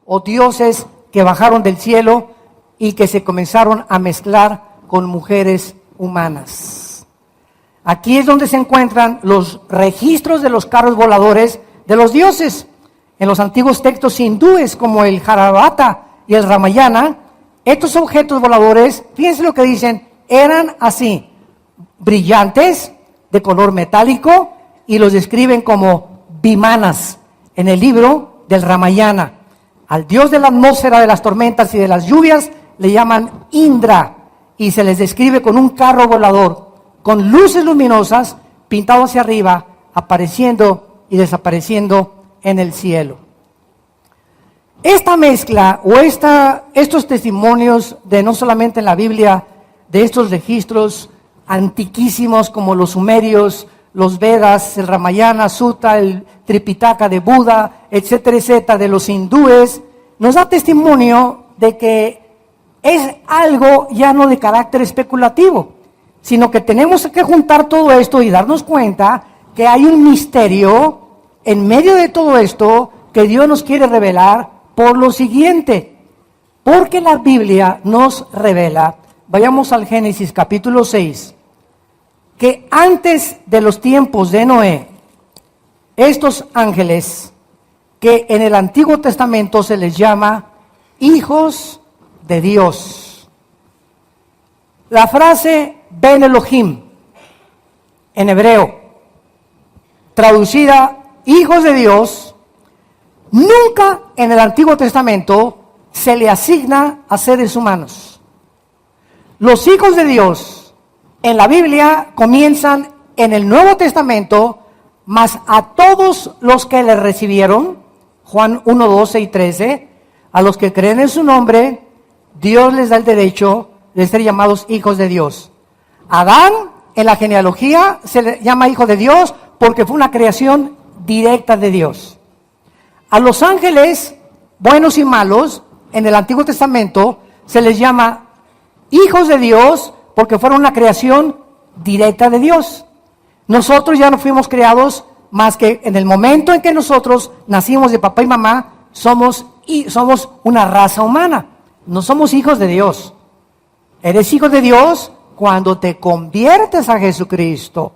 o dioses que bajaron del cielo y que se comenzaron a mezclar con mujeres humanas. Aquí es donde se encuentran los registros de los carros voladores de los dioses. En los antiguos textos hindúes como el Harabata y el Ramayana, estos objetos voladores, fíjense lo que dicen, eran así, brillantes, de color metálico, y los describen como vimanas en el libro del Ramayana. Al dios de la atmósfera, de las tormentas y de las lluvias le llaman Indra, y se les describe con un carro volador, con luces luminosas, pintado hacia arriba, apareciendo y desapareciendo en el cielo. Esta mezcla o estos testimonios de no solamente en la Biblia, de estos registros antiquísimos como los sumerios, los Vedas, el Ramayana, Sutta, el Tripitaka de Buda, etcétera, etcétera, de los hindúes, nos da testimonio de que es algo ya no de carácter especulativo, sino que tenemos que juntar todo esto y darnos cuenta que hay un misterio en medio de todo esto que Dios nos quiere revelar por lo siguiente. Porque la Biblia nos revela, vayamos al Génesis capítulo 6, que antes de los tiempos de Noé, estos ángeles, que en el Antiguo Testamento se les llama hijos de Dios. La frase Ben Elohim, en hebreo, traducida hijos de Dios, nunca en el Antiguo Testamento se le asigna a seres humanos. Los hijos de Dios en la Biblia comienzan en el Nuevo Testamento, mas a todos los que le recibieron, Juan 1, 12 y 13, a los que creen en su nombre, Dios les da el derecho de ser llamados hijos de Dios. Adán, en la genealogía, se le llama hijo de Dios porque fue una creación directa de Dios. A los ángeles, buenos y malos, en el Antiguo Testamento, se les llama hijos de Dios porque fueron una creación directa de Dios. Nosotros ya no fuimos creados más que en el momento en que nosotros nacimos de papá y mamá, somos una raza humana. No somos hijos de Dios. Eres hijo de Dios cuando te conviertes a Jesucristo.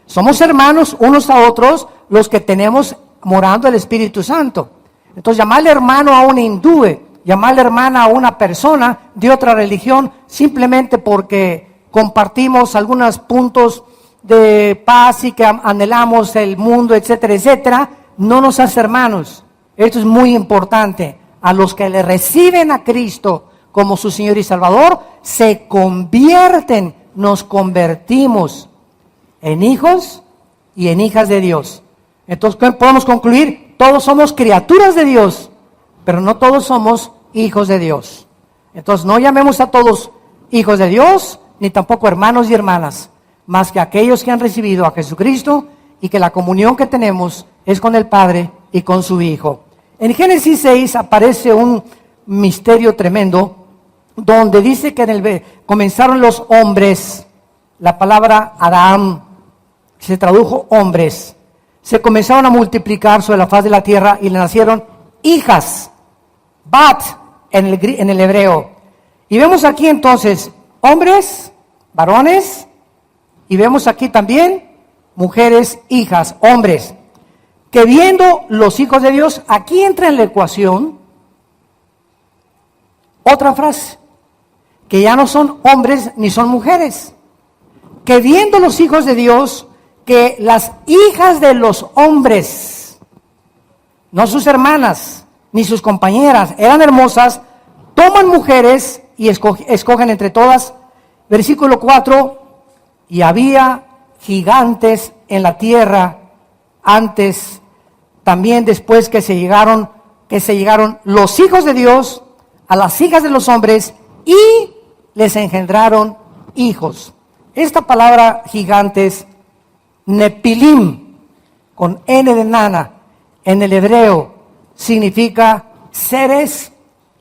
Somos hermanos unos a otros los que tenemos morando el Espíritu Santo. Entonces llamarle hermano a un hindú, llamarle hermana a una persona de otra religión, simplemente porque compartimos algunos puntos de paz y que anhelamos el mundo, etcétera, etcétera, no nos hace hermanos. Esto es muy importante. A los que le reciben a Cristo como su Señor y Salvador, se convierten, nos convertimos en hijos y en hijas de Dios. Entonces, ¿qué podemos concluir? Todos somos criaturas de Dios, pero no todos somos hijos de Dios. Entonces, no llamemos a todos hijos de Dios, ni tampoco hermanos y hermanas, más que aquellos que han recibido a Jesucristo y que la comunión que tenemos es con el Padre y con su Hijo. En Génesis 6 aparece un misterio tremendo, donde dice que comenzaron los hombres, la palabra Adán se tradujo hombres, se comenzaron a multiplicar sobre la faz de la tierra y le nacieron hijas, bat en el hebreo. Y vemos aquí entonces hombres, varones, y vemos aquí también mujeres, hijas, hombres, que viendo los hijos de Dios, aquí entra en la ecuación otra frase, que ya no son hombres ni son mujeres, que viendo los hijos de Dios, que las hijas de los hombres, no sus hermanas ni sus compañeras, eran hermosas, toman mujeres y escogen entre todas. Versículo 4, y había gigantes en la tierra antes, también después que se llegaron los hijos de Dios a las hijas de los hombres y les engendraron hijos. Esta palabra gigantes, Nepilim, con N de nana, en el hebreo, significa seres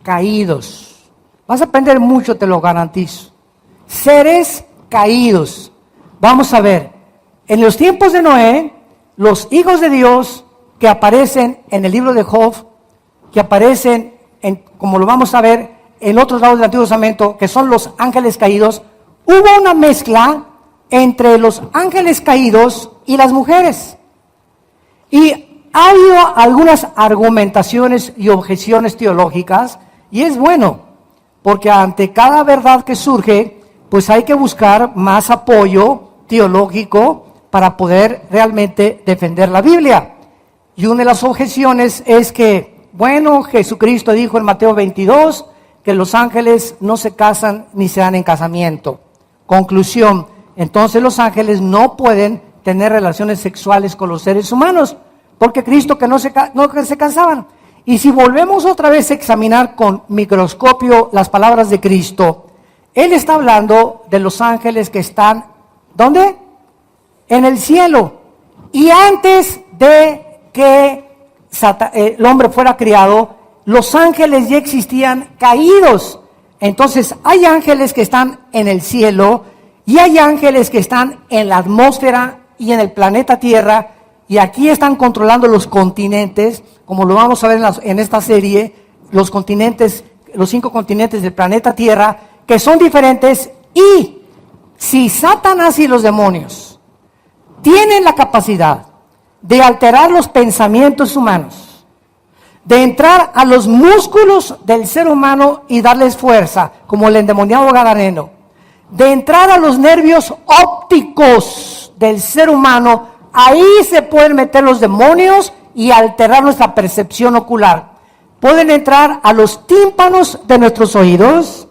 caídos. Vas a aprender mucho, te lo garantizo. Seres caídos. Vamos a ver, en los tiempos de Noé, los hijos de Dios que aparecen en el libro de Job, que aparecen como lo vamos a ver en otros lados del Antiguo Testamento, que son los ángeles caídos, hubo una mezcla entre los ángeles caídos y las mujeres. Y ha habido algunas argumentaciones y objeciones teológicas, y es bueno, porque ante cada verdad que surge, pues hay que buscar más apoyo teológico para poder realmente defender la Biblia. Y una de las objeciones es que, bueno, Jesucristo dijo en Mateo 22 que los ángeles no se casan ni se dan en casamiento. Conclusión, entonces los ángeles no pueden tener relaciones sexuales con los seres humanos, porque Cristo que no se casaban. Y si volvemos otra vez a examinar con microscopio las palabras de Cristo, Él está hablando de los ángeles que están, ¿dónde? En el cielo. Y antes de que el hombre fuera criado, los ángeles ya existían caídos. Entonces hay ángeles que están en el cielo y hay ángeles que están en la atmósfera y en el planeta Tierra, y aquí están controlando los continentes, como lo vamos a ver en esta serie, los continentes, los 5 continentes del planeta Tierra, que son diferentes. Y si Satanás y los demonios tienen la capacidad de alterar los pensamientos humanos, de entrar a los músculos del ser humano y darles fuerza, como el endemoniado gadareno, de entrar a los nervios ópticos del ser humano, ahí se pueden meter los demonios y alterar nuestra percepción ocular. Pueden entrar a los tímpanos de nuestros oídos,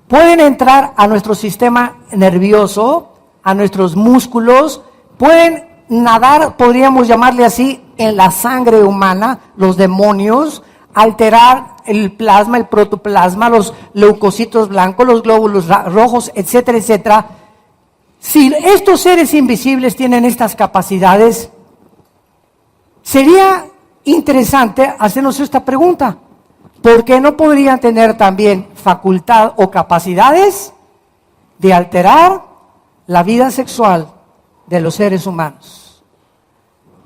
pueden entrar a nuestro sistema nervioso, a nuestros músculos, pueden nadar, podríamos llamarle así, en la sangre humana, los demonios, alterar el plasma, el protoplasma, los leucocitos blancos, los glóbulos rojos, etcétera, etcétera. Si estos seres invisibles tienen estas capacidades, sería interesante hacernos esta pregunta: ¿por qué no podrían tener también facultad o capacidades de alterar la vida sexual de los seres humanos?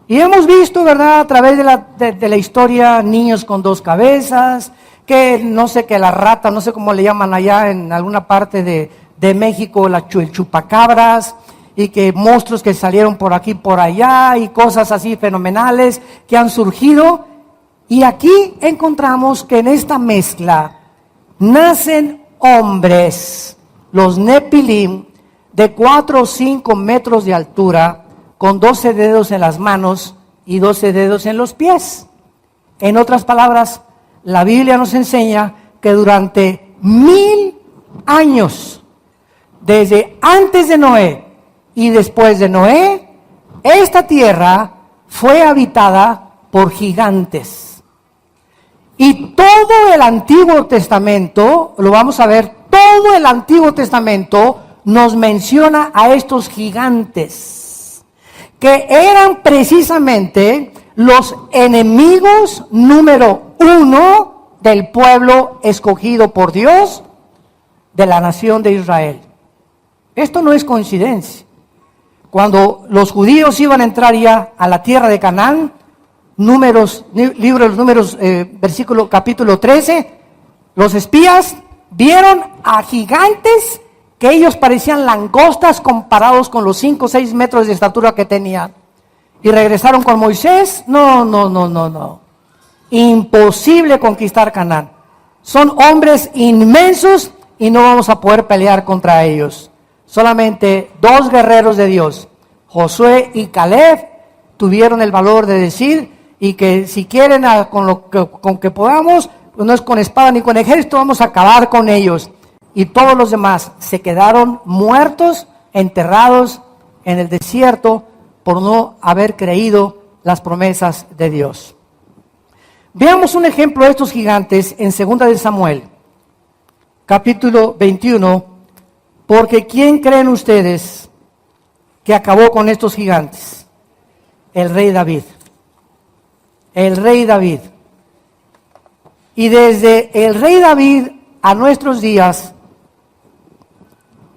Y hemos visto, ¿verdad?, a través de la historia, niños con 2 cabezas, que no sé, que la rata, no sé cómo le llaman allá en alguna parte de México, el chupacabras, y que monstruos que salieron por aquí, por allá, y cosas así fenomenales que han surgido. Y aquí encontramos que en esta mezcla nacen hombres, los Nepilim, de 4 o 5 metros de altura, con 12 dedos en las manos y 12 dedos en los pies. En otras palabras, la Biblia nos enseña que durante 1000 años, desde antes de Noé y después de Noé, esta tierra fue habitada por gigantes. Y todo el Antiguo Testamento, lo vamos a ver, todo el Antiguo Testamento nos menciona a estos gigantes, que eran precisamente los enemigos número 1 del pueblo escogido por Dios, de la nación de Israel. Esto no es coincidencia. Cuando los judíos iban a entrar ya a la tierra de Canaán, Números, libro de los Números, versículo capítulo 13, los espías vieron a gigantes que ellos parecían langostas comparados con los 5 o 6 metros de estatura que tenían. Y regresaron con Moisés. No. Imposible conquistar Canaán. Son hombres inmensos y no vamos a poder pelear contra ellos. Solamente 2 guerreros de Dios, Josué y Caleb, tuvieron el valor de decir, y que si quieren con que podamos, pues no es con espada ni con ejército, vamos a acabar con ellos. Y todos los demás se quedaron muertos, enterrados en el desierto por no haber creído las promesas de Dios. Veamos un ejemplo de estos gigantes en 2 de Samuel, capítulo 21, porque ¿quién creen ustedes que acabó con estos gigantes? El rey David. El rey David. Y desde el rey David a nuestros días,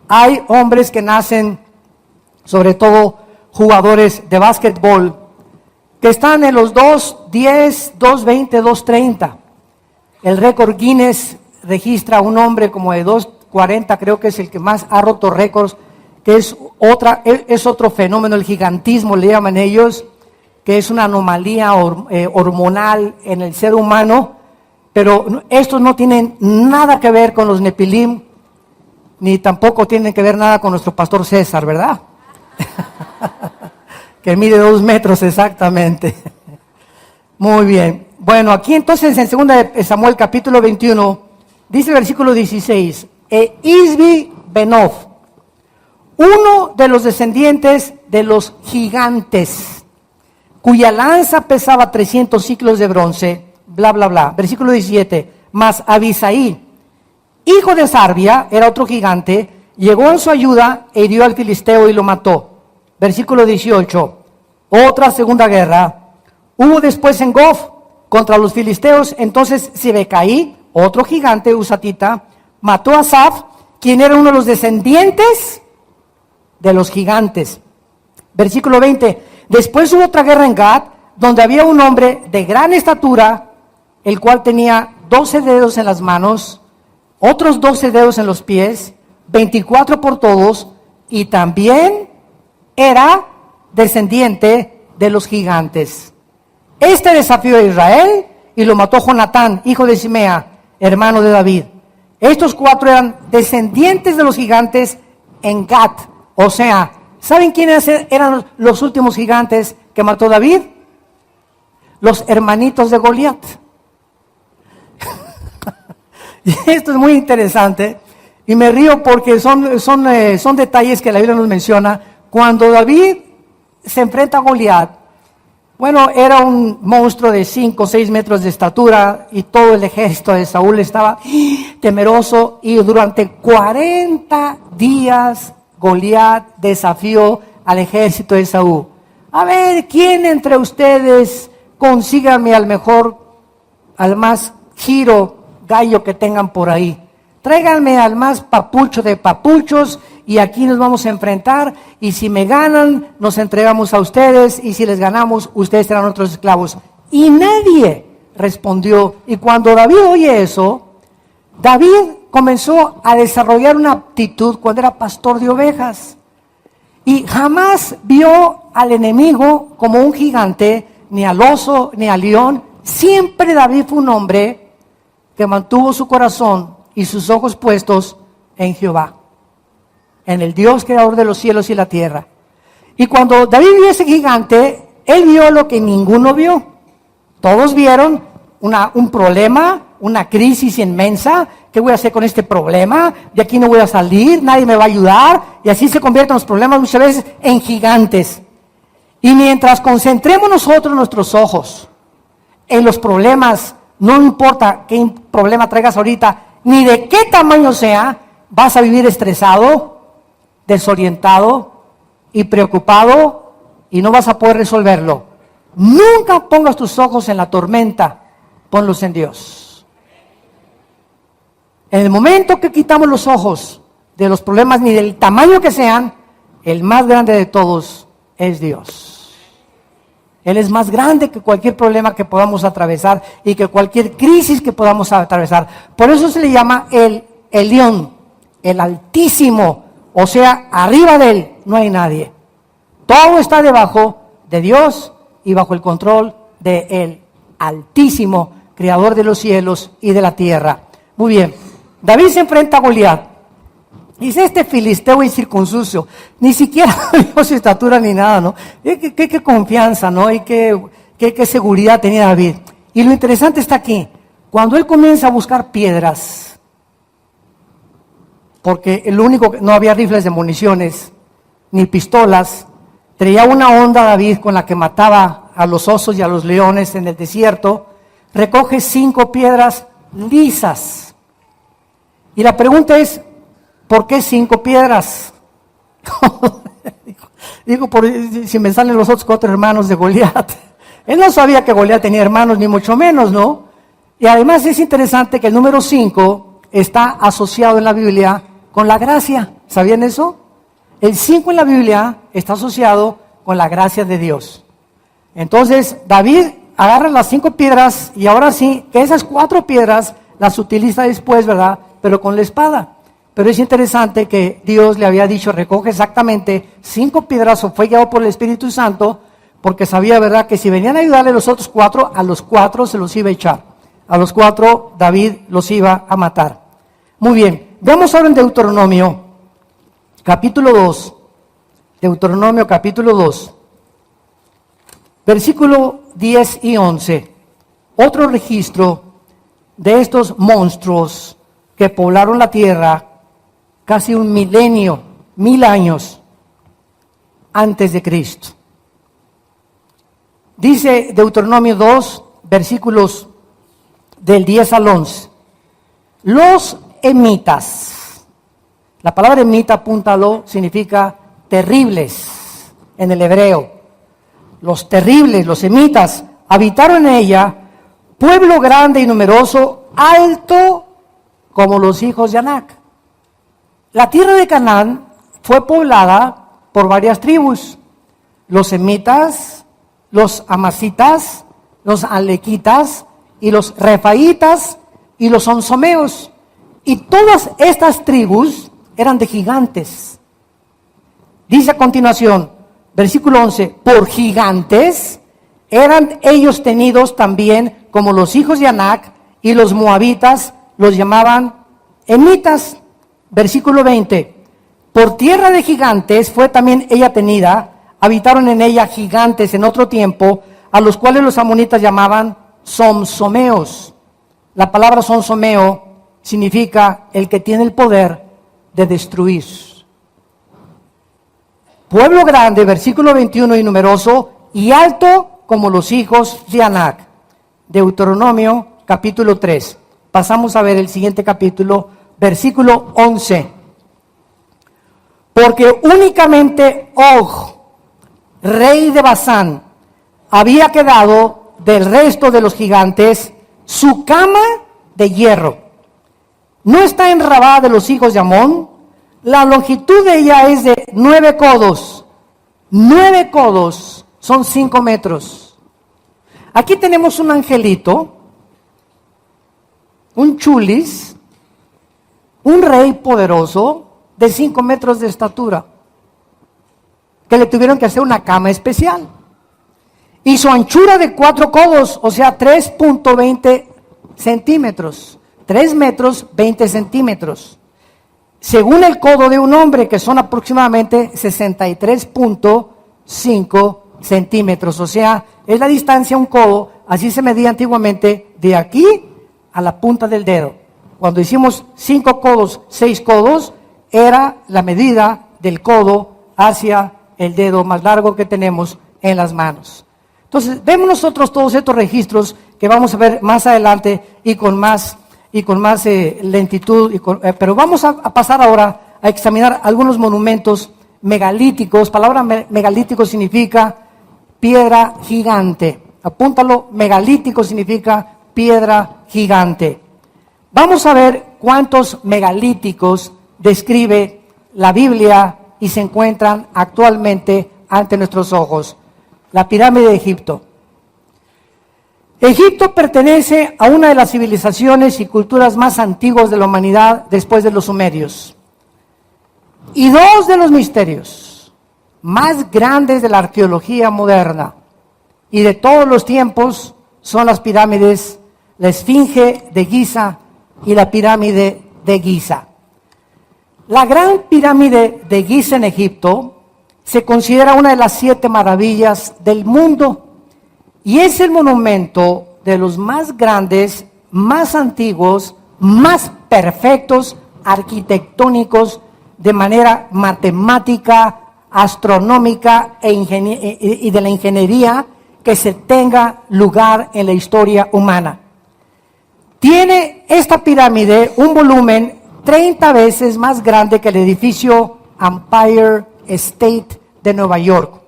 hay hombres que nacen, sobre todo jugadores de básquetbol, que están en los 2.10, 2.20, 2.30. El récord Guinness registra un hombre como de 2.40, creo que es el que más ha roto récords, que es otro fenómeno, el gigantismo le llaman ellos, que es una anomalía hormonal en el ser humano, pero estos no tienen nada que ver con los Nepilim, ni tampoco tienen que ver nada con nuestro pastor César, ¿verdad? Que mide 2 metros exactamente. Muy bien. Bueno, aquí entonces en 2 Samuel capítulo 21, dice el versículo 16, Isbi Benob, uno de los descendientes de los gigantes, cuya lanza pesaba 300 ciclos de bronce, bla, bla, bla. Versículo 17, mas Abisaí, hijo de Sarbia, era otro gigante, llegó en su ayuda e hirió al filisteo y lo mató. Versículo 18, otra segunda guerra. Hubo después en Gof contra los filisteos, entonces Sibecaí, otro gigante usatita, mató a Saf, quien era uno de los descendientes de los gigantes. Versículo 20, después hubo otra guerra en Gad, donde había un hombre de gran estatura, el cual tenía 12 dedos en las manos, otros 12 dedos en los pies, 24 por todos, y también era descendiente de los gigantes. Este desafió a Israel y lo mató Jonatán, hijo de Simea, hermano de David. Estos 4 eran descendientes de los gigantes en Gat. O sea, ¿saben quiénes eran los últimos gigantes que mató David? Los hermanitos de Goliat. Y esto es muy interesante y me río porque son detalles que la Biblia nos menciona. Cuando David se enfrenta a Goliat, bueno, era un monstruo de 5 o 6 metros de estatura y todo el ejército de Saúl estaba temeroso, y durante 40 días Goliat desafió al ejército de Saúl. A ver, ¿quién entre ustedes consígame al más giro gallo que tengan por ahí? Tráiganme al más papucho de papuchos y aquí nos vamos a enfrentar, y si me ganan nos entregamos a ustedes, y si les ganamos ustedes serán nuestros esclavos. Y nadie respondió. Y cuando David oye eso, David comenzó a desarrollar una aptitud cuando era pastor de ovejas, y jamás vio al enemigo como un gigante, ni al oso, ni al león. Siempre David fue un hombre que mantuvo su corazón y sus ojos puestos en Jehová, en el Dios creador de los cielos y la tierra. Y cuando David vio ese gigante, él vio lo que ninguno vio. Todos vieron un problema, una crisis inmensa. ¿Qué voy a hacer con este problema? De aquí no voy a salir, nadie me va a ayudar. Y así se convierten los problemas muchas veces en gigantes. Y mientras concentremos nosotros nuestros ojos en los problemas, no importa qué problema traigas ahorita, ni de qué tamaño sea, vas a vivir estresado, desorientado y preocupado, y no vas a poder resolverlo. Nunca pongas tus ojos en la tormenta, ponlos en Dios. En el momento que quitamos los ojos de los problemas, ni del tamaño que sean, el más grande de todos es Dios. Él es más grande que cualquier problema que podamos atravesar y que cualquier crisis que podamos atravesar. Por eso se le llama el Elión, el Altísimo. O sea, arriba de él no hay nadie. Todo está debajo de Dios y bajo el control de el Altísimo, Creador de los cielos y de la tierra. Muy bien, David se enfrenta a Goliat. Dice, este filisteo incircunciso, ni siquiera vio su estatura ni nada, ¿no? Qué confianza, ¿no? Y qué seguridad tenía David. Y lo interesante está aquí, cuando él comienza a buscar piedras, porque no había rifles de municiones, ni pistolas, traía una onda David con la que mataba a los osos y a los leones en el desierto, recoge 5 piedras lisas. Y la pregunta es, ¿por qué 5 piedras? Digo, si me salen los otros 4 hermanos de Goliat. Él no sabía que Goliat tenía hermanos, ni mucho menos, ¿no? Y además es interesante que el número 5 está asociado en la Biblia con la gracia. ¿Sabían eso? El 5 en la Biblia está asociado con la gracia de Dios. Entonces, David agarra las 5 piedras y ahora sí, que esas 4 piedras las utiliza después, ¿verdad? Pero con la espada. Pero es interesante que Dios le había dicho, recoge exactamente 5 piedras, o fue guiado por el Espíritu Santo, porque sabía, ¿verdad?, que si venían a ayudarle los otros 4, a los 4 se los iba a echar. A los 4 David los iba a matar. Muy bien, veamos ahora en Deuteronomio, capítulo 2. Deuteronomio, capítulo 2. Versículo 10 y 11. Otro registro de estos monstruos que poblaron la tierra casi 1 milenio, 1000 años antes de Cristo. Dice Deuteronomio 2, versículos del 10 al 11. Los emitas. La palabra emita, apúntalo, significa terribles en el hebreo. Los terribles, los emitas, habitaron en ella, pueblo grande y numeroso, alto como los hijos de Anac. La tierra de Canaán fue poblada por varias tribus: los emitas, los amasitas, los alequitas y los refaitas y los onsomeos. Y todas estas tribus eran de gigantes. Dice a continuación, versículo 11, por gigantes eran ellos tenidos también como los hijos de Anac, y los moabitas los llamaban emitas. Versículo 20, por tierra de gigantes fue también ella tenida, habitaron en ella gigantes en otro tiempo, a los cuales los amonitas llamaban somsomeos. La palabra somsomeo significa el que tiene el poder de destruir. Pueblo grande, versículo 21, y numeroso, y alto como los hijos de Anac. Deuteronomio, capítulo 3. Pasamos a ver el siguiente capítulo, versículo 11. Porque únicamente Og, rey de Basán, había quedado del resto de los gigantes su cama de hierro. No está en Rabá de los hijos de Amón. La longitud de ella es de 9 codos. 9 codos son 5 metros. Aquí tenemos un angelito, un chulis, un rey poderoso de 5 metros de estatura, que le tuvieron que hacer una cama especial. Y su anchura de 4 codos, o sea, 3.20 centímetros. 3 metros, 20 centímetros. Según el codo de un hombre, que son aproximadamente 63.5 centímetros. O sea, es la distancia un codo, así se medía antiguamente, de aquí a la punta del dedo. Cuando hicimos 5 codos, 6 codos, era la medida del codo hacia el dedo más largo que tenemos en las manos. Entonces, vemos nosotros todos estos registros que vamos a ver más adelante y con más lentitud, pero vamos a pasar ahora a examinar algunos monumentos megalíticos. Palabra megalítico significa piedra gigante. Apúntalo, megalítico significa piedra gigante. Vamos a ver cuántos megalíticos describe la Biblia y se encuentran actualmente ante nuestros ojos. La pirámide de Egipto. Egipto pertenece a una de las civilizaciones y culturas más antiguas de la humanidad después de los sumerios. Y dos de los misterios más grandes de la arqueología moderna y de todos los tiempos son las pirámides, la Esfinge de Giza y la pirámide de Giza. La gran pirámide de Giza en Egipto se considera una de las 7 maravillas del mundo. Y es el monumento de los más grandes, más antiguos, más perfectos, arquitectónicos, de manera matemática, astronómica y de la ingeniería que se tenga lugar en la historia humana. Tiene esta pirámide un volumen 30 veces más grande que el edificio Empire State de Nueva York.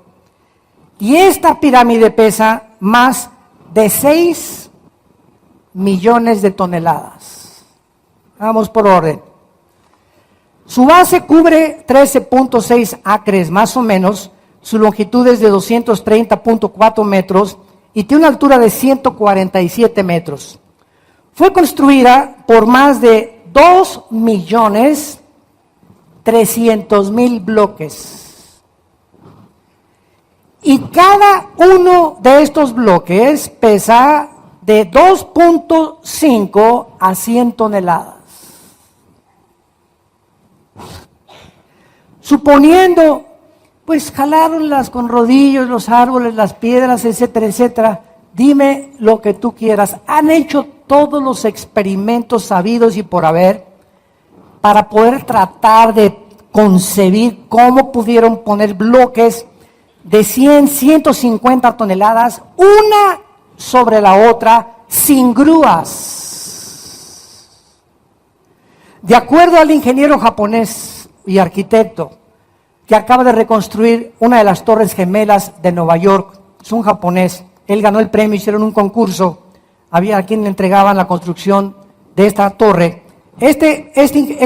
Y esta pirámide pesa más de 6 millones de toneladas. Vamos por orden. Su base cubre 13.6 acres más o menos, su longitud es de 230.4 metros y tiene una altura de 147 metros. Fue construida por más de 2.300.000 bloques. Y cada uno de estos bloques pesa de 2.5 a 100 toneladas. Suponiendo, pues jalaronlas con rodillos, los árboles, las piedras, etcétera, etcétera. Dime lo que tú quieras. Han hecho todos los experimentos sabidos y por haber para poder tratar de concebir cómo pudieron poner bloques de 100, 150 toneladas, una sobre la otra, sin grúas. De acuerdo al ingeniero japonés y arquitecto que acaba de reconstruir una de las Torres Gemelas de Nueva York, es un japonés, él ganó el premio, hicieron un concurso, había a quien le entregaban la construcción de esta torre. Este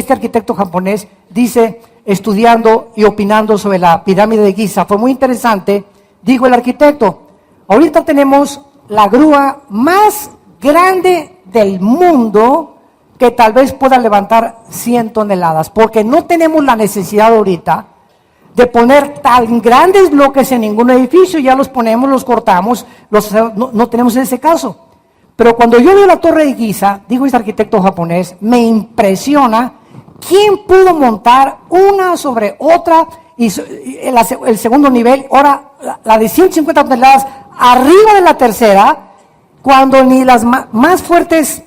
arquitecto japonés dice, estudiando y opinando sobre la pirámide de Giza, fue muy interesante, dijo el arquitecto, ahorita tenemos la grúa más grande del mundo que tal vez pueda levantar 100 toneladas, porque no tenemos la necesidad ahorita de poner tan grandes bloques en ningún edificio, ya los ponemos, los cortamos, no tenemos ese caso. Pero cuando yo veo la Torre de Giza, dijo este arquitecto japonés, me impresiona quién pudo montar una sobre otra y el segundo nivel, ahora la de 150 toneladas arriba de la tercera, cuando ni las más fuertes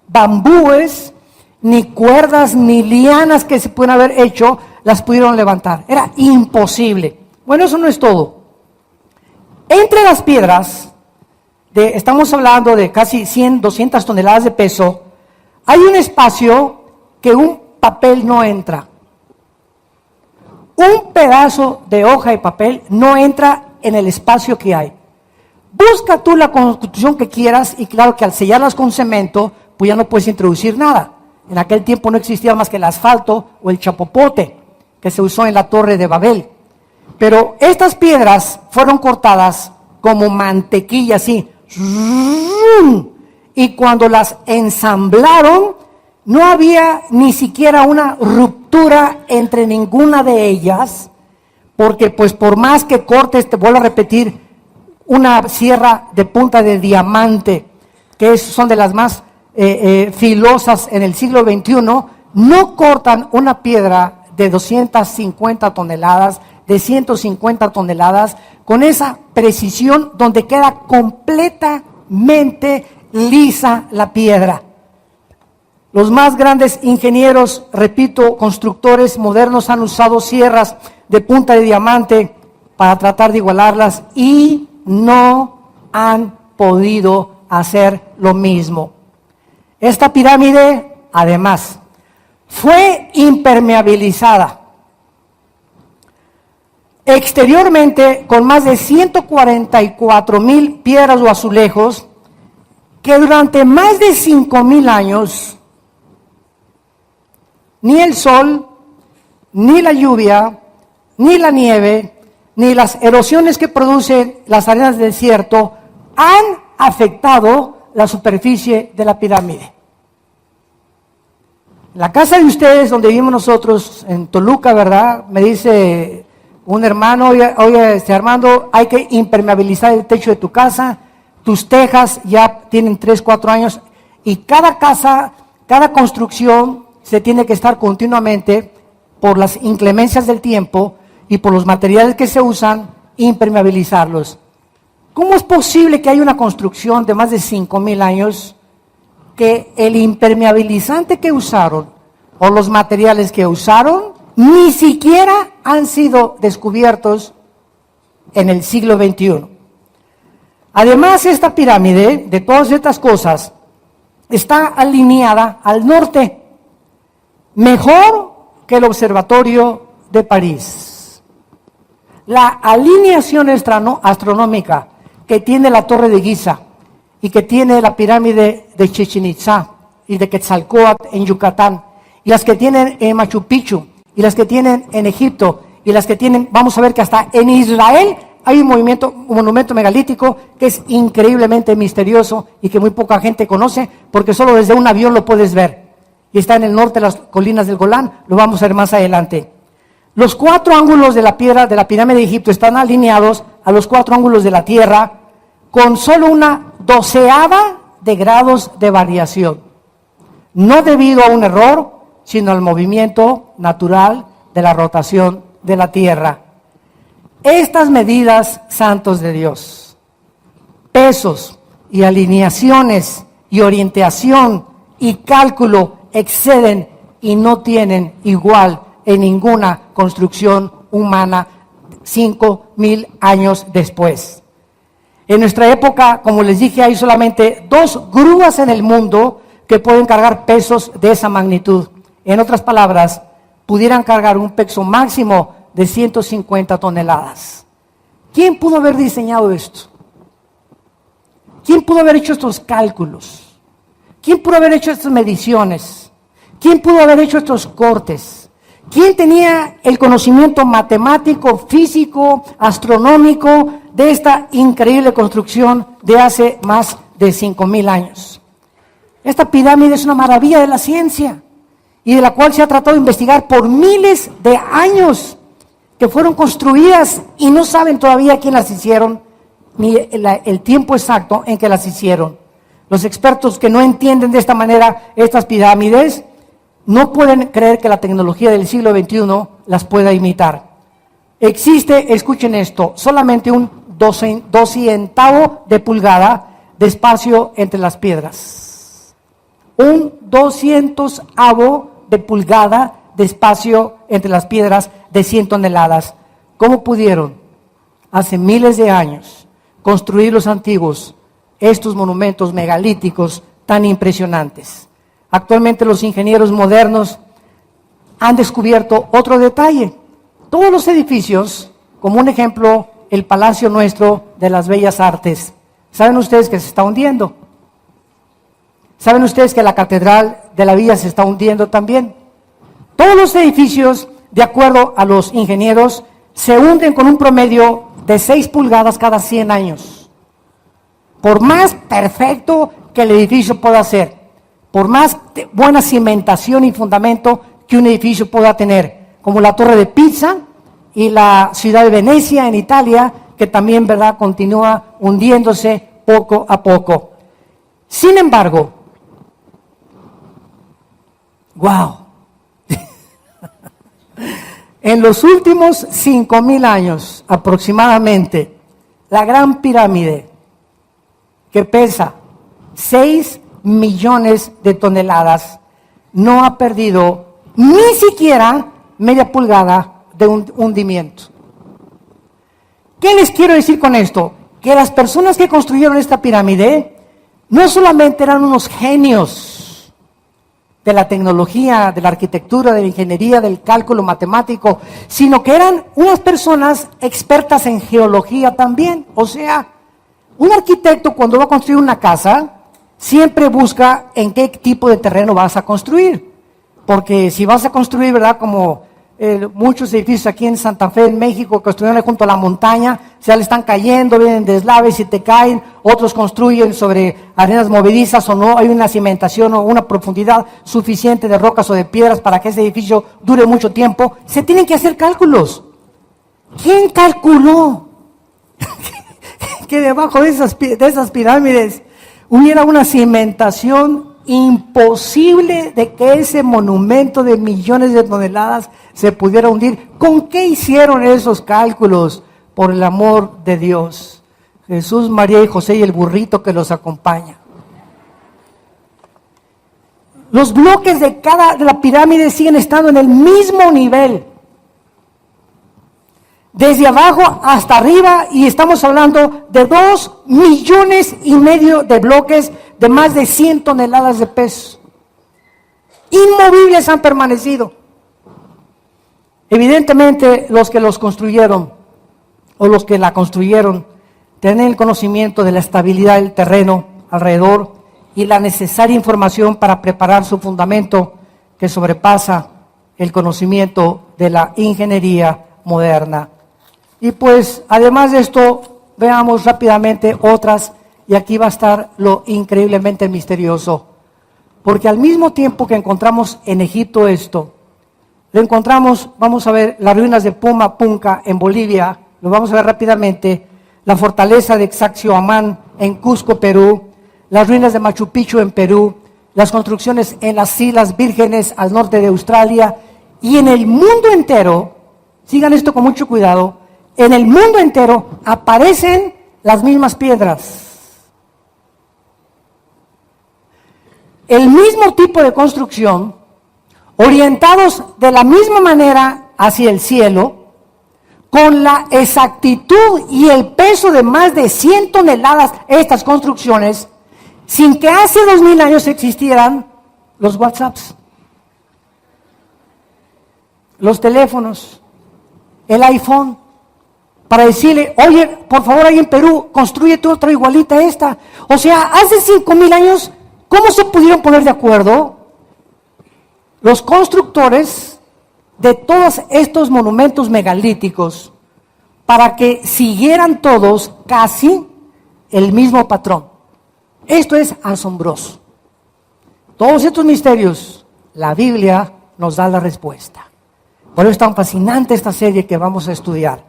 bambúes, ni cuerdas, ni lianas que se pueden haber hecho, las pudieron levantar. Era imposible. Bueno, eso no es todo. Entre las piedras, estamos hablando de casi 100, 200 toneladas de peso, hay un espacio que un papel no entra. Un pedazo de hoja de papel no entra en el espacio que hay. Busca tú la construcción que quieras y claro que al sellarlas con cemento, pues ya no puedes introducir nada. En aquel tiempo no existía más que el asfalto o el chapopote que se usó en la Torre de Babel. Pero estas piedras fueron cortadas como mantequilla, así. Y cuando las ensamblaron, no había ni siquiera una ruptura entre ninguna de ellas, porque pues por más que cortes, te vuelvo a repetir, una sierra de punta de diamante, que son de las más filosas en el siglo XXI, no cortan una piedra de 250 toneladas, de 150 toneladas, con esa precisión donde queda completamente lisa la piedra. Los más grandes ingenieros, repito, constructores modernos han usado sierras de punta de diamante para tratar de igualarlas y no han podido hacer lo mismo. Esta pirámide, además, fue impermeabilizada exteriormente con más de 144,000 piedras o azulejos que durante más de 5,000 años ni el sol, ni la lluvia, ni la nieve, ni las erosiones que producen las arenas del desierto han afectado la superficie de la pirámide. La casa de ustedes, donde vivimos nosotros, en Toluca, ¿verdad? Me dice un hermano, oye, Armando, hay que impermeabilizar el techo de tu casa, tus tejas ya tienen 3, 4 años, y cada casa, cada construcción se tiene que estar continuamente, por las inclemencias del tiempo y por los materiales que se usan, impermeabilizarlos. ¿Cómo es posible que haya una construcción de más de 5,000 años que el impermeabilizante que usaron o los materiales que usaron ni siquiera han sido descubiertos en el siglo XXI? Además, esta pirámide, de todas estas cosas, está alineada al norte, mejor que el observatorio de París. La alineación astronómica que tiene la Torre de Giza y que tiene la pirámide de Chichén Itzá y de Quetzalcóatl en Yucatán, y las que tienen en Machu Picchu, y las que tienen en Egipto, y las que tienen, vamos a ver que hasta en Israel hay un monumento megalítico que es increíblemente misterioso y que muy poca gente conoce porque solo desde un avión lo puedes ver. Y está en el norte de las colinas del Golán, lo vamos a ver más adelante. Los 4 ángulos de la piedra de la pirámide de Egipto están alineados a los 4 ángulos de la tierra con solo una 12ava de grados de variación. No debido a un error, sino al movimiento natural de la rotación de la tierra. Estas medidas, santos de Dios, pesos y alineaciones y orientación y cálculo exceden y no tienen igual en ninguna construcción humana 5,000 años después. En nuestra época, como les dije, hay solamente 2 grúas en el mundo que pueden cargar pesos de esa magnitud. En otras palabras, pudieran cargar un peso máximo de 150 toneladas. ¿Quién pudo haber diseñado esto? ¿Quién pudo haber hecho estos cálculos? ¿Quién pudo haber hecho estas mediciones? ¿Quién pudo haber hecho estos cortes? ¿Quién tenía el conocimiento matemático, físico, astronómico de esta increíble construcción de hace más de 5,000 años? Esta pirámide es una maravilla de la ciencia y de la cual se ha tratado de investigar por miles de años, que fueron construidas y no saben todavía quién las hicieron, ni el tiempo exacto en que las hicieron. Los expertos que no entienden de esta manera estas pirámides no pueden creer que la tecnología del siglo XXI las pueda imitar. Existe, escuchen esto, solamente un 200avo de pulgada de espacio entre las piedras. Un 200avo de pulgada de espacio entre las piedras de 100 toneladas. ¿Cómo pudieron hace miles de años construir los antiguos estos monumentos megalíticos tan impresionantes? Actualmente los ingenieros modernos han descubierto otro detalle. Todos los edificios, como un ejemplo, el Palacio nuestro de las Bellas Artes, ¿saben ustedes que se está hundiendo? ¿Saben ustedes que la Catedral de la Villa se está hundiendo también? Todos los edificios, de acuerdo a los ingenieros, se hunden con un promedio de 6 pulgadas cada 100 años. Por más perfecto que el edificio pueda ser, por más buena cimentación y fundamento que un edificio pueda tener, como la Torre de Pisa y la ciudad de Venecia en Italia, que también, ¿verdad?, continúa hundiéndose poco a poco. Sin embargo, ¡wow! En los últimos 5,000 años aproximadamente, la Gran Pirámide, que pesa 6 millones de toneladas, no ha perdido ni siquiera media pulgada de hundimiento. ¿Qué les quiero decir con esto? Que las personas que construyeron esta pirámide no solamente eran unos genios de la tecnología, de la arquitectura, de la ingeniería, del cálculo matemático, sino que eran unas personas expertas en geología también. O sea, un arquitecto cuando va a construir una casa, siempre busca en qué tipo de terreno vas a construir. Porque si vas a construir, ¿verdad?, como muchos edificios aquí en Santa Fe, en México, construyeron junto a la montaña, ya le están cayendo, vienen deslaves y te caen. Otros construyen sobre arenas movedizas o no, hay una cimentación o una profundidad suficiente de rocas o de piedras para que ese edificio dure mucho tiempo. Se tienen que hacer cálculos. ¿Quién calculó que debajo de esas pirámides hubiera una cimentación imposible de que ese monumento de millones de toneladas se pudiera hundir? ¿Con qué hicieron esos cálculos? Por el amor de Dios. Jesús, María y José y el burrito que los acompaña. Los bloques de la pirámide siguen estando en el mismo nivel, desde abajo hasta arriba, y estamos hablando de 2,5 millones de bloques de más de 100 toneladas de peso. Inmovibles han permanecido. Evidentemente los que los construyeron o los que la construyeron tienen el conocimiento de la estabilidad del terreno alrededor y la necesaria información para preparar su fundamento, que sobrepasa el conocimiento de la ingeniería moderna. Y pues, además de esto, veamos rápidamente otras, y aquí va a estar lo increíblemente misterioso. Porque al mismo tiempo que encontramos en Egipto esto, lo encontramos, vamos a ver, las ruinas de Puma Punka en Bolivia, lo vamos a ver rápidamente, la fortaleza de Xaxioamán en Cusco, Perú, las ruinas de Machu Picchu en Perú, las construcciones en las Islas Vírgenes al norte de Australia, y en el mundo entero, sigan esto con mucho cuidado, en el mundo entero aparecen las mismas piedras. El mismo tipo de construcción, orientados de la misma manera hacia el cielo, con la exactitud y el peso de más de 100 toneladas estas construcciones, sin que hace 2000 años existieran los WhatsApps, los teléfonos, el iPhone, para decirle, oye, por favor, ahí en Perú, construyete otra igualita a esta. O sea, hace 5000 años, ¿cómo se pudieron poner de acuerdo los constructores de todos estos monumentos megalíticos para que siguieran todos casi el mismo patrón? Esto es asombroso. Todos estos misterios, la Biblia nos da la respuesta. Por eso es tan fascinante esta serie que vamos a estudiar.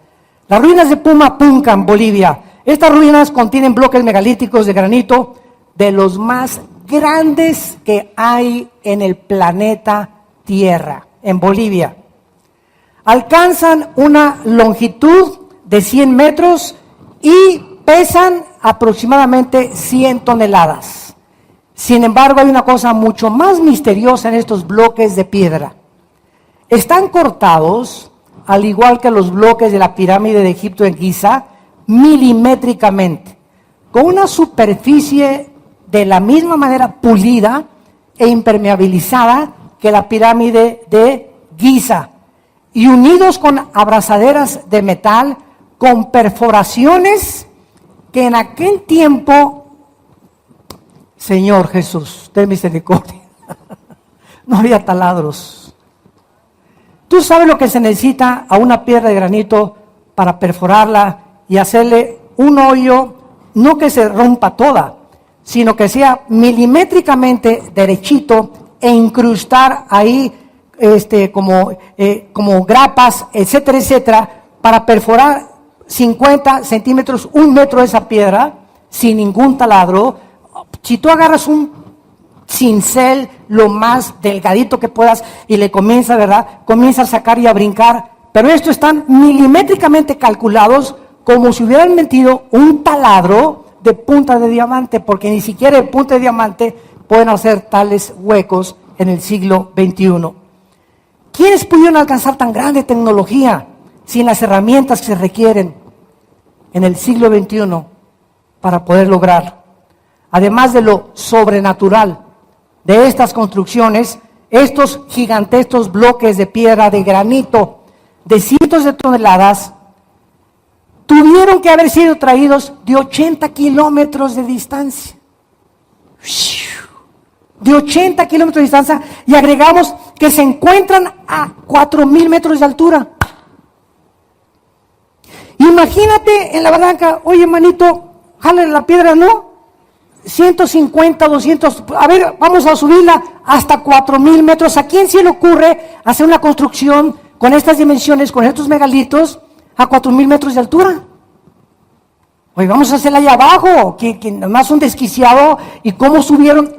Las ruinas de Puma Punka en Bolivia. Estas ruinas contienen bloques megalíticos de granito de los más grandes que hay en el planeta Tierra, en Bolivia. Alcanzan una longitud de 100 metros y pesan aproximadamente 100 toneladas. Sin embargo, hay una cosa mucho más misteriosa en estos bloques de piedra. Están cortados, al igual que los bloques de la pirámide de Egipto en Giza, milimétricamente, con una superficie de la misma manera pulida e impermeabilizada que la pirámide de Giza, y unidos con abrazaderas de metal, con perforaciones que en aquel tiempo, Señor Jesús, ten misericordia, no había taladros. Tú sabes lo que se necesita a una piedra de granito para perforarla y hacerle un hoyo, no que se rompa toda, sino que sea milimétricamente derechito e incrustar ahí como grapas, etcétera, etcétera, para perforar 50 centímetros, 1 metro de esa piedra sin ningún taladro. Si tú agarras un cincel lo más delgadito que puedas y le comienza, ¿verdad? Comienza a sacar y a brincar, pero estos están milimétricamente calculados como si hubieran metido un taladro de punta de diamante, porque ni siquiera de punta de diamante pueden hacer tales huecos en el siglo XXI. ¿Quiénes pudieron alcanzar tan grande tecnología sin las herramientas que se requieren en el siglo XXI para poder lograrlo? Además de lo sobrenatural de estas construcciones, estos gigantescos bloques de piedra de granito de cientos de toneladas tuvieron que haber sido traídos de 80 kilómetros de distancia. De 80 kilómetros de distancia, y agregamos que se encuentran a 4000 metros de altura. Imagínate en la barranca, oye manito, jálale la piedra, ¿no? 150, 200, a ver, vamos a subirla hasta 4000 metros. ¿A quién se le ocurre hacer una construcción con estas dimensiones, con estos megalitos, a 4000 metros de altura? Oye, vamos a hacerla allá abajo, que nomás un desquiciado. ¿Y cómo subieron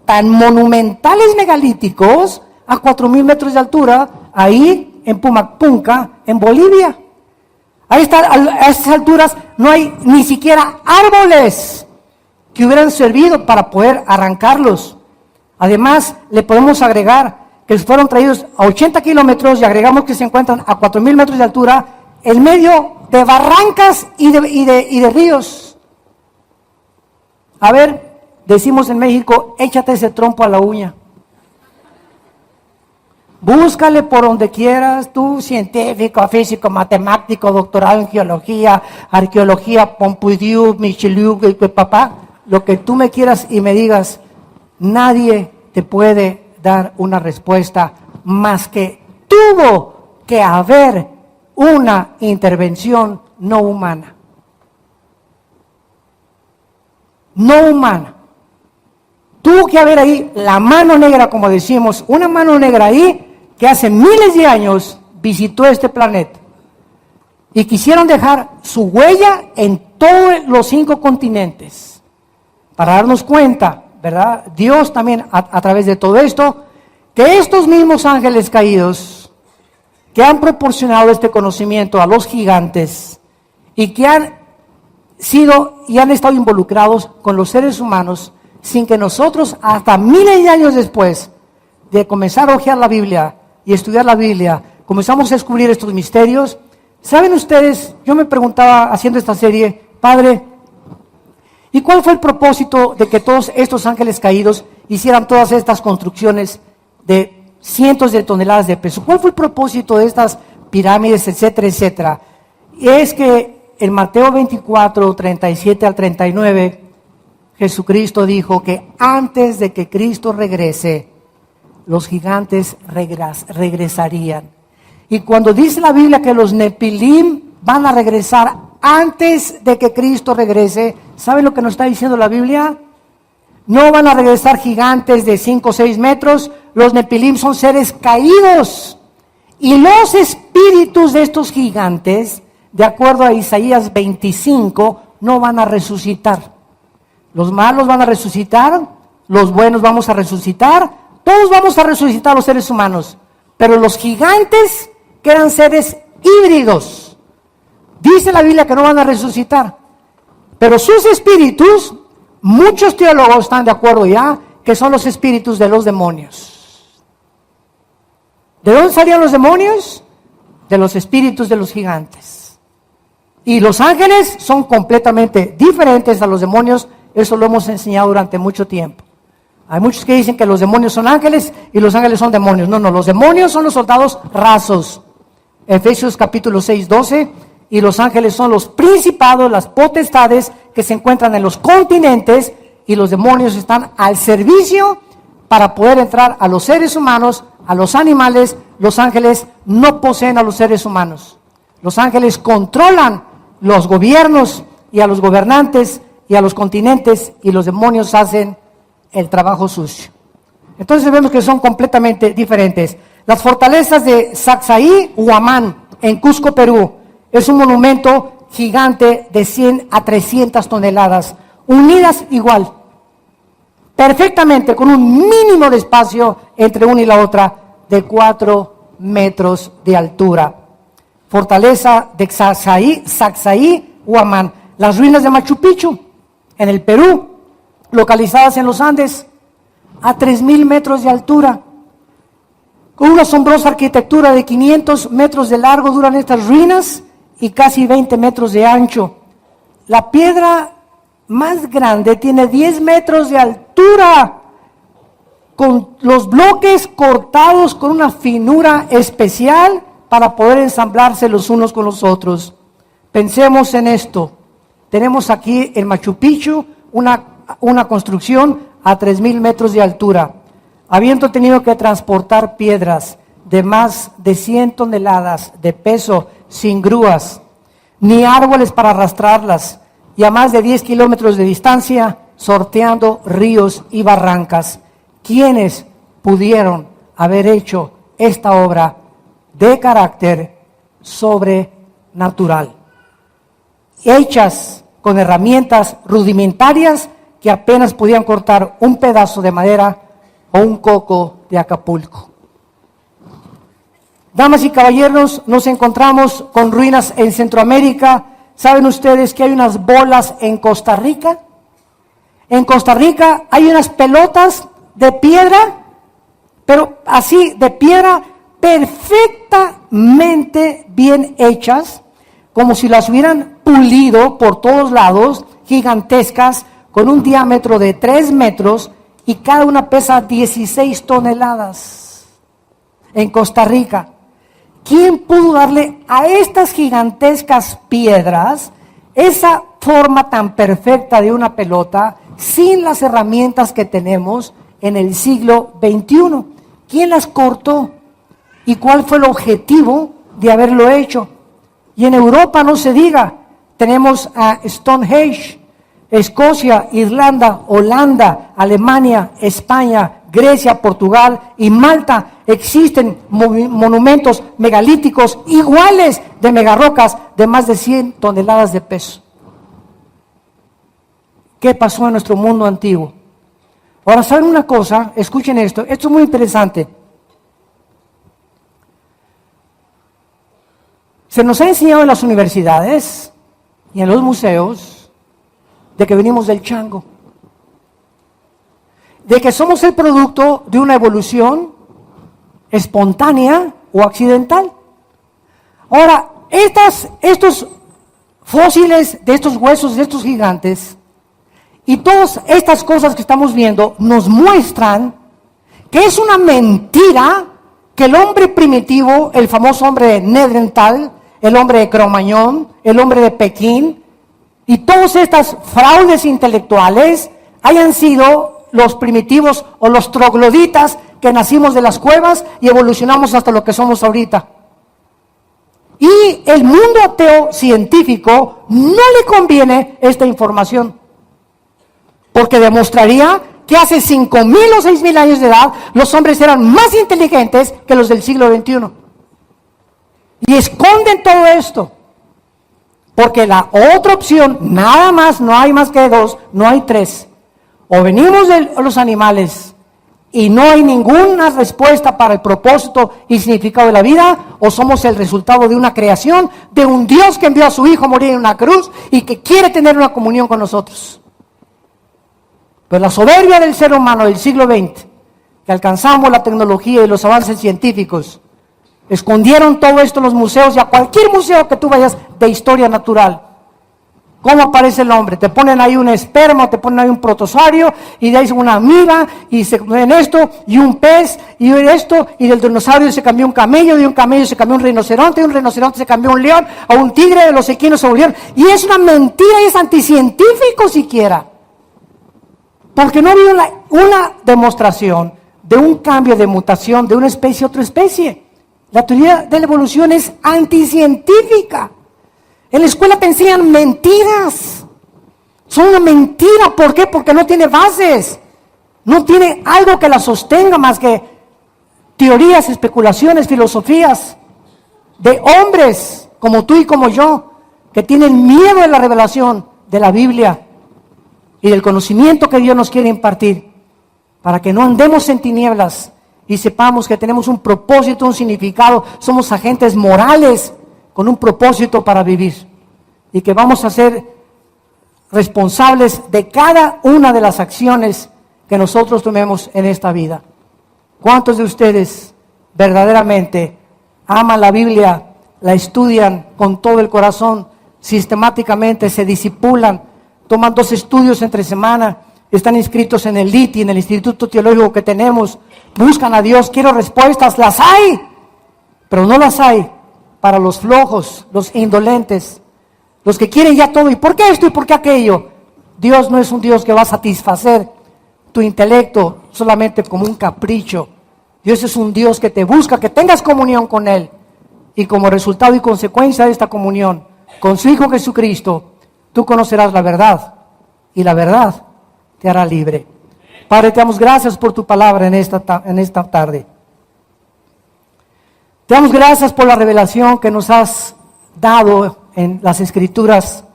tan monumentales megalíticos a 4000 metros de altura, ahí en Puma Punka, en Bolivia? A estas alturas no hay ni siquiera árboles que hubieran servido para poder arrancarlos. Además, le podemos agregar que fueron traídos a 80 kilómetros y agregamos que se encuentran a 4000 metros de altura en medio de barrancas y de ríos. A ver, decimos en México, échate ese trompo a la uña. Búscale por donde quieras, tú, científico, físico, matemático, doctorado en geología, arqueología, Pompidou, Michelieu, papá, lo que tú me quieras y me digas, nadie te puede dar una respuesta más que tuvo que haber una intervención no humana. No humana. Tuvo que haber ahí la mano negra, como decimos, una mano negra ahí que hace miles de años visitó este planeta. Y quisieron dejar su huella en todos los 5 continentes. Para darnos cuenta, ¿verdad? Dios también a través de todo esto, que estos mismos ángeles caídos, que han proporcionado este conocimiento a los gigantes y que han sido y han estado involucrados con los seres humanos, sin que nosotros, hasta miles de años después de comenzar a hojear la Biblia y estudiar la Biblia, comenzamos a descubrir estos misterios. ¿Saben ustedes? Yo me preguntaba haciendo esta serie, Padre, ¿y cuál fue el propósito de que todos estos ángeles caídos hicieran todas estas construcciones de cientos de toneladas de peso? ¿Cuál fue el propósito de estas pirámides, etcétera, etcétera? Y es que en Mateo 24, 37 al 39, Jesucristo dijo que antes de que Cristo regrese, los gigantes regresarían. Y cuando dice la Biblia que los Nepilim van a regresar antes de que Cristo regrese, ¿saben lo que nos está diciendo la Biblia? No van a regresar gigantes de 5 o 6 metros, los Nepilim son seres caídos. Y los espíritus de estos gigantes, de acuerdo a Isaías 25, no van a resucitar. Los malos van a resucitar, los buenos vamos a resucitar, todos vamos a resucitar los seres humanos. Pero los gigantes, que eran seres híbridos, dice la Biblia que no van a resucitar. Pero sus espíritus, muchos teólogos están de acuerdo ya, que son los espíritus de los demonios. ¿De dónde salían los demonios? De los espíritus de los gigantes. Y los ángeles son completamente diferentes a los demonios. Eso lo hemos enseñado durante mucho tiempo. Hay muchos que dicen que los demonios son ángeles y los ángeles son demonios. No, los demonios son los soldados rasos. Efesios capítulo 6, 12. Y los ángeles son los principados, las potestades que se encuentran en los continentes, y los demonios están al servicio para poder entrar a los seres humanos, a los animales. Los ángeles no poseen a los seres humanos. Los ángeles controlan los gobiernos y a los gobernantes y a los continentes, y los demonios hacen el trabajo sucio. Entonces vemos que son completamente diferentes. Las fortalezas de Sacsayhuamán, Huamán, en Cusco, Perú, es un monumento gigante de 100 a 300 toneladas, unidas igual, perfectamente, con un mínimo de espacio entre una y la otra, de 4 metros de altura. Fortaleza de Sacsayhuamán, las ruinas de Machu Picchu, en el Perú, localizadas en los Andes, a 3,000 metros de altura, con una asombrosa arquitectura de 500 metros de largo duran estas ruinas y casi 20 metros de ancho. La piedra más grande tiene 10 metros de altura, con los bloques cortados con una finura especial para poder ensamblarse los unos con los otros. Pensemos en esto. Tenemos aquí en Machu Picchu una construcción a 3,000 metros de altura, habiendo tenido que transportar piedras de más de 100 toneladas de peso sin grúas, ni árboles para arrastrarlas, y a más de 10 kilómetros de distancia, sorteando ríos y barrancas. ¿Quiénes pudieron haber hecho esta obra de carácter sobrenatural? Hechas con herramientas rudimentarias que apenas podían cortar un pedazo de madera o un coco de Acapulco. Damas y caballeros, nos encontramos con ruinas en Centroamérica. ¿Saben ustedes que hay unas bolas en Costa Rica? En Costa Rica hay unas pelotas de piedra, pero así, de piedra perfectamente bien hechas, como si las hubieran pulido por todos lados, gigantescas, con un diámetro de 3 metros, y cada una pesa 16 toneladas. En Costa Rica, ¿quién pudo darle a estas gigantescas piedras esa forma tan perfecta de una pelota sin las herramientas que tenemos en el siglo XXI? ¿Quién las cortó? ¿Y cuál fue el objetivo de haberlo hecho? Y en Europa no se diga, tenemos a Stonehenge, Escocia, Irlanda, Holanda, Alemania, España, Grecia, Portugal y Malta. Existen monumentos megalíticos iguales de megarrocas de más de 100 toneladas de peso. ¿Qué pasó en nuestro mundo antiguo? Ahora, ¿saben una cosa? Escuchen esto es muy interesante. Se nos ha enseñado en las universidades y en los museos de que venimos del chango, de que somos el producto de una evolución espontánea o accidental. Ahora, estos fósiles de estos huesos, de estos gigantes, y todas estas cosas que estamos viendo nos muestran que es una mentira que el hombre primitivo, el famoso hombre de Neandertal, el hombre de Cro-Magnon, el hombre de Pekín, y todas estas fraudes intelectuales hayan sido los primitivos o los trogloditas que nacimos de las cuevas y evolucionamos hasta lo que somos ahorita. Y el mundo ateo científico no le conviene esta información, porque demostraría que hace 5,000 o 6,000 años de edad los hombres eran más inteligentes que los del siglo XXI. Y esconden todo esto, porque la otra opción, nada más, no hay más que dos, no hay tres. O venimos de los animales y no hay ninguna respuesta para el propósito y significado de la vida, o somos el resultado de una creación, de un Dios que envió a su Hijo a morir en una cruz y que quiere tener una comunión con nosotros. Pero la soberbia del ser humano del siglo XX, que alcanzamos la tecnología y los avances científicos, escondieron todo esto en los museos, y a cualquier museo que tú vayas de historia natural, ¿cómo aparece el hombre? Te ponen ahí un esperma, te ponen ahí un protozoario, y de ahí una amiba, y se ven esto, y un pez, y esto, y del dinosaurio se cambió un camello, de un camello se cambió un rinoceronte, y un rinoceronte se cambió un león, o un tigre, de los equinos a un león. Y es una mentira, y es anticientífico siquiera. Porque no ha habido una demostración de un cambio de mutación de una especie a otra especie. La teoría de la evolución es anticientífica. En la escuela te enseñan mentiras. Son una mentira. ¿Por qué? Porque no tiene bases. No tiene algo que la sostenga más que teorías, especulaciones, filosofías de hombres como tú y como yo, que tienen miedo de la revelación de la Biblia y del conocimiento que Dios nos quiere impartir, para que no andemos en tinieblas y sepamos que tenemos un propósito, un significado, somos agentes morales con un propósito para vivir, y que vamos a ser responsables de cada una de las acciones que nosotros tomemos en esta vida. ¿Cuántos de ustedes verdaderamente aman la Biblia, la estudian con todo el corazón, sistemáticamente se discipulan, toman 2 estudios entre semana, están inscritos en el LITI, en el Instituto Teológico que tenemos, buscan a Dios? Quiero respuestas, las hay, pero no las hay para los flojos, los indolentes, los que quieren ya todo. ¿Y por qué esto y por qué aquello? Dios no es un Dios que va a satisfacer tu intelecto solamente como un capricho. Dios es un Dios que te busca, que tengas comunión con Él, y como resultado y consecuencia de esta comunión con su Hijo Jesucristo, tú conocerás la verdad, y la verdad te hará libre. Padre, te damos gracias por tu palabra en esta tarde. Te damos gracias por la revelación que nos has dado en las Escrituras,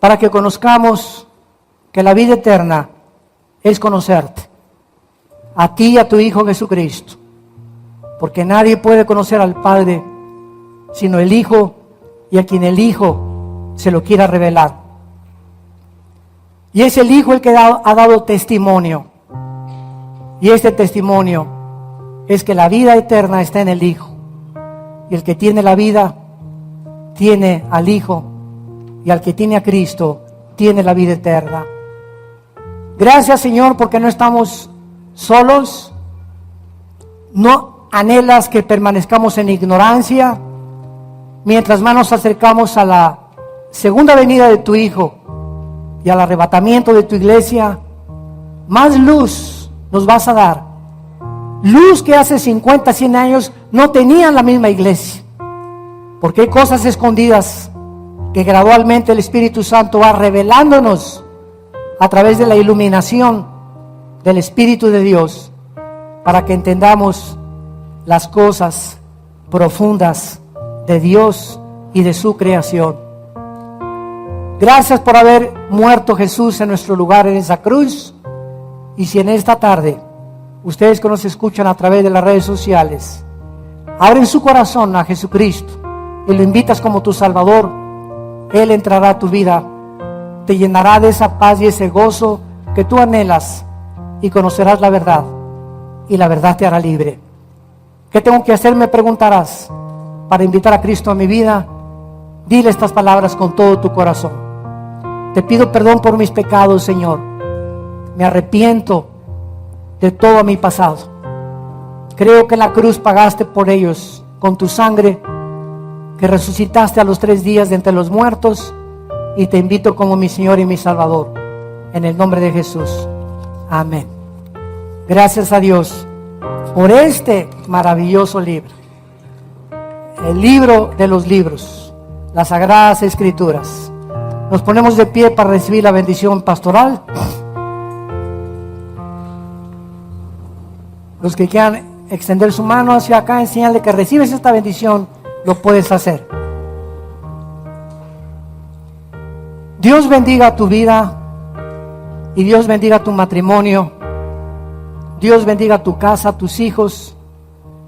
para que conozcamos que la vida eterna es conocerte, a ti y a tu Hijo Jesucristo, porque nadie puede conocer al Padre sino el Hijo, y a quien el Hijo se lo quiera revelar. Y es el Hijo el que ha dado testimonio. Y este testimonio es que la vida eterna está en el Hijo. Y el que tiene la vida, tiene al Hijo. Y al que tiene a Cristo, tiene la vida eterna. Gracias, Señor, porque no estamos solos. No anhelas que permanezcamos en ignorancia, mientras más nos acercamos a la segunda venida de tu Hijo y al arrebatamiento de tu iglesia. Más luz nos vas a dar, luz que hace 50, 100 años no tenían la misma iglesia, Porque hay cosas escondidas que gradualmente el Espíritu Santo va revelándonos a través de la iluminación del Espíritu de Dios, para que entendamos las cosas profundas de Dios y de su creación. Gracias por haber muerto Jesús en nuestro lugar en esa cruz. Y si en esta tarde, ustedes que nos escuchan a través de las redes sociales, abren su corazón a Jesucristo y lo invitas como tu Salvador, Él entrará a tu vida, te llenará de esa paz y ese gozo que tú anhelas, y conocerás la verdad, y la verdad te hará libre. ¿Qué tengo que hacer?, me preguntarás, para invitar a Cristo a mi vida. Dile estas palabras con todo tu corazón. Te pido perdón por mis pecados, Señor. Me arrepiento de todo mi pasado. Creo que en la cruz pagaste por ellos con tu sangre, que resucitaste a los 3 días de entre los muertos, y te invito como mi Señor y mi Salvador, en el nombre de Jesús. Amén. Gracias a Dios por este maravilloso libro, el libro de los libros, las Sagradas Escrituras. Nos ponemos de pie para recibir la bendición pastoral. Los que quieran extender su mano hacia acá en señal de que recibes esta bendición, lo puedes hacer. Dios bendiga tu vida, y Dios bendiga tu matrimonio. Dios bendiga tu casa, tus hijos.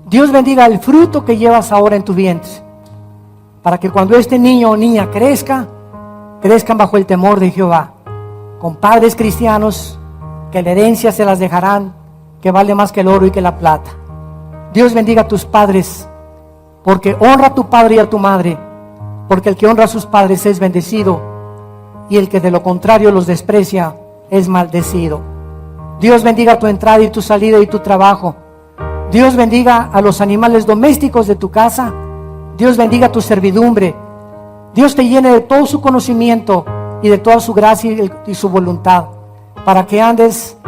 Dios bendiga el fruto que llevas ahora en tu vientre, para que cuando este niño o niña crezcan bajo el temor de Jehová, con padres cristianos que la herencia se las dejarán, que vale más que el oro y que la plata. Dios bendiga a tus padres, porque honra a tu padre y a tu madre, porque el que honra a sus padres es bendecido, y el que de lo contrario los desprecia es maldecido. Dios bendiga tu entrada y tu salida y tu trabajo. Dios bendiga a los animales domésticos de tu casa. Dios bendiga tu servidumbre. Dios te llene de todo su conocimiento y de toda su gracia y su voluntad, para que andes